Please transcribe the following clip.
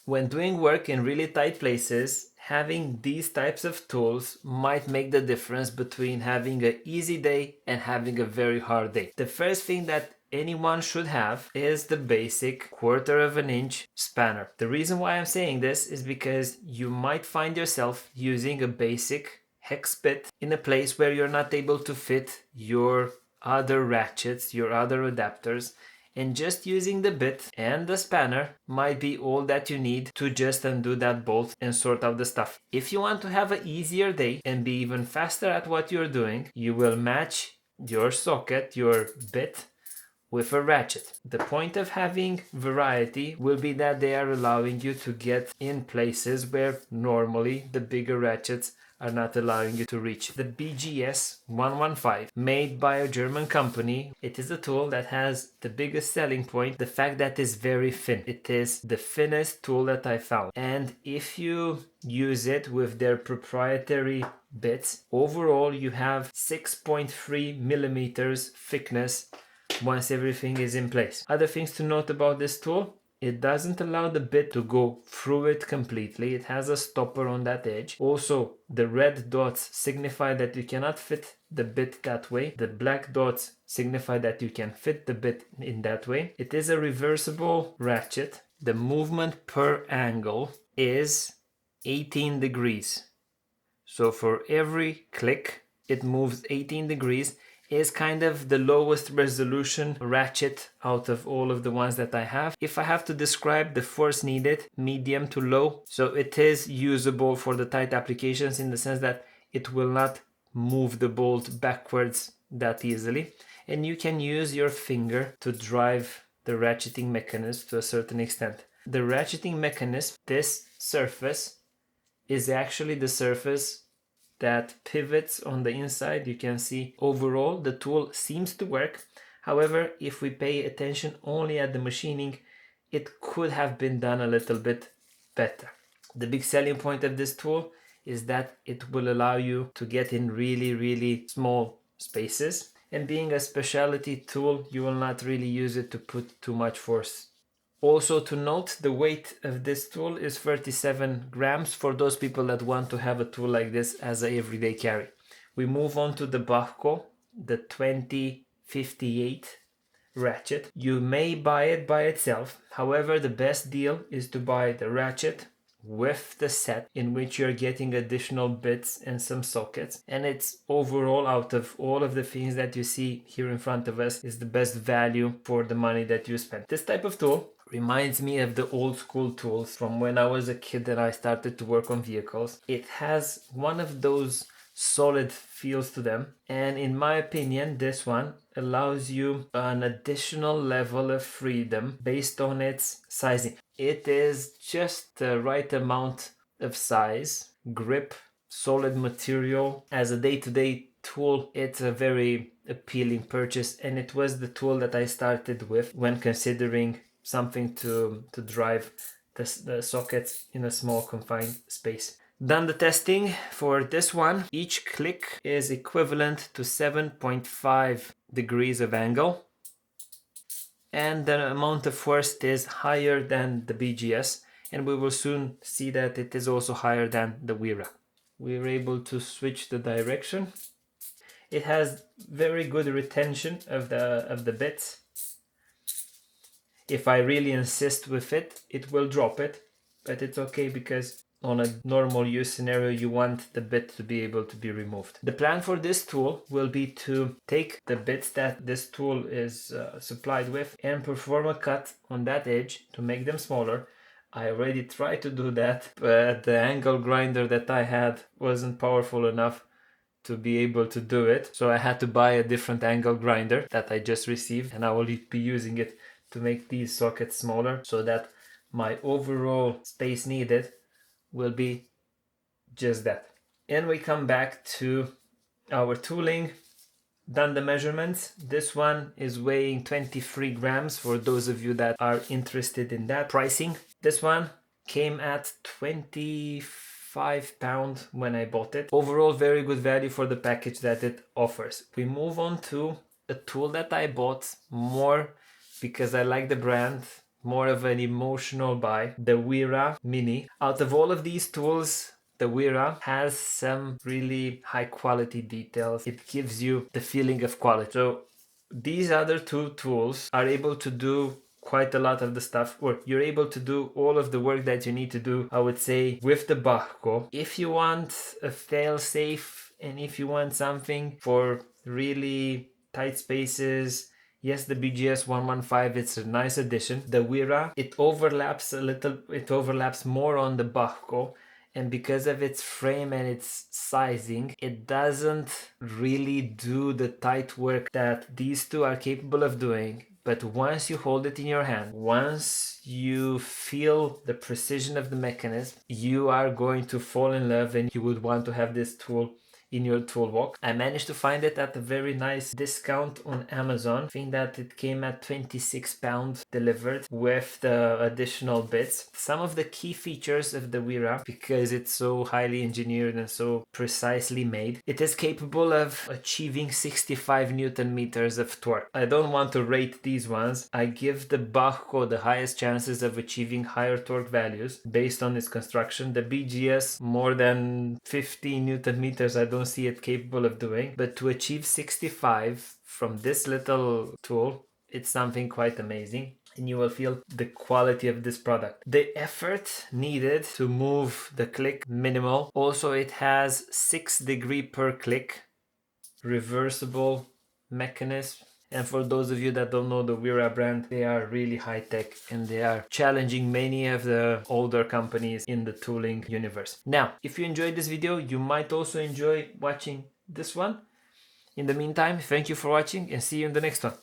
When doing work in really tight places, having these types of tools might make the difference between having an easy day and having a very hard day. The first thing that anyone should have is the basic 1/4 of an inch spanner. The reason why I'm saying this is because you might find yourself using a basic hex bit in a place where you're not able to fit your other ratchets, your other adapters, and just using the bit and the spanner might be all that you need to just undo that bolt and sort out the stuff. If you want to have an easier day and be even faster at what you're doing, you will match your socket, your bit, with a ratchet. The point of having variety will be that they are allowing you to get in places where normally the bigger ratchets are not allowing you to reach. The BGS 115, made by a German company, it is a tool that has the biggest selling point, the fact that it's very thin. It is the thinnest tool that I found. And if you use it with their proprietary bits, overall you have 6.3 millimeters thickness once everything is in place. Other things to note about this tool: it doesn't allow the bit to go through it completely. It has a stopper on that edge. Also, the red dots signify that you cannot fit the bit that way. The black dots signify that you can fit the bit in that way. It is a reversible ratchet. The movement per angle is 18 degrees. So for every click, it moves 18 degrees. Is kind of the lowest resolution ratchet out of all of the ones that I have. If I have to describe the force needed, medium to low. So it is usable for the tight applications in the sense that it will not move the bolt backwards that easily. And you can use your finger to drive the ratcheting mechanism to a certain extent. The ratcheting mechanism, this surface, is actually the surface that pivots on the inside. You can see overall the tool seems to work. However, if we pay attention only at the machining, it could have been done a little bit better. The big selling point of this tool is that it will allow you to get in really small spaces, and being a specialty tool, you will not really use it to put too much force. Also to note, the weight of this tool is 37 grams for those people that want to have a tool like this as an everyday carry. We move on to the BAHCO, the 2058 ratchet. You may buy it by itself. However, the best deal is to buy the ratchet with the set, in which you're getting additional bits and some sockets. And it's overall, out of all of the things that you see here in front of us, is the best value for the money that you spend. This type of tool reminds me of the old school tools from when I was a kid and I started to work on vehicles. It has one of those solid feels to them, and in my opinion this one allows you an additional level of freedom based on its sizing. It is just the right amount of size, grip, solid material. As a day-to-day tool, it's a very appealing purchase, and it was the tool that I started with when considering something to drive the sockets in a small confined space. Done the testing for this one. Each click is equivalent to 7.5 degrees of angle, and the amount of force is higher than the BGS, and we will soon see that it is also higher than the WERA. We're able to switch the direction. It has very good retention of the bits. If I really insist with it, it will drop it, but it's okay because on a normal use scenario, you want the bit to be able to be removed. The plan for this tool will be to take the bits that this tool is supplied with and perform a cut on that edge to make them smaller. I already tried to do that, but the angle grinder that I had wasn't powerful enough to be able to do it. So I had to buy a different angle grinder that I just received, and I will be using it to make these sockets smaller so that my overall space needed will be just that. And we come back to our tooling. Done the measurements. This one is weighing 23 grams for those of you that are interested in that pricing. This one came at 25 pounds when I bought it. Overall, very good value for the package that it offers. We move on to a tool that I bought more because I like the brand more of an emotional buy, the WERA Mini. Out of all of these tools, the WERA has some really high quality details. It gives you the feeling of quality. So these other two tools are able to do quite a lot of the stuff, or you're able to do all of the work that you need to do, I would say, with the BAHCO. If you want a fail safe and if you want something for really tight spaces, yes, the BGS 115, it's a nice addition. The WERA, it overlaps a little, it overlaps more on the BAHCO, and because of its frame and its sizing, it doesn't really do the tight work that these two are capable of doing. But once you hold it in your hand, once you feel the precision of the mechanism, you are going to fall in love and you would want to have this tool in your toolbox. I managed to find it at a very nice discount on Amazon. I think that it came at £26 delivered with the additional bits. Some of the key features of the WERA, because it's so highly engineered and so precisely made, it is capable of achieving 65 Newton meters of torque. I don't want to rate these ones. I give the BAHCO the highest chances of achieving higher torque values based on its construction. The BGS, more than 50 Newton meters, I don't see it capable of doing. But to achieve 65 from this little tool, it's something quite amazing. And you will feel the quality of this product. The effort needed to move the click, minimal. Also, it has 6 degree per click reversible mechanism. And for those of you that don't know the WERA brand, they are really high tech and they are challenging many of the older companies in the tooling universe. Now, if you enjoyed this video, you might also enjoy watching this one. In the meantime, thank you for watching and see you in the next one.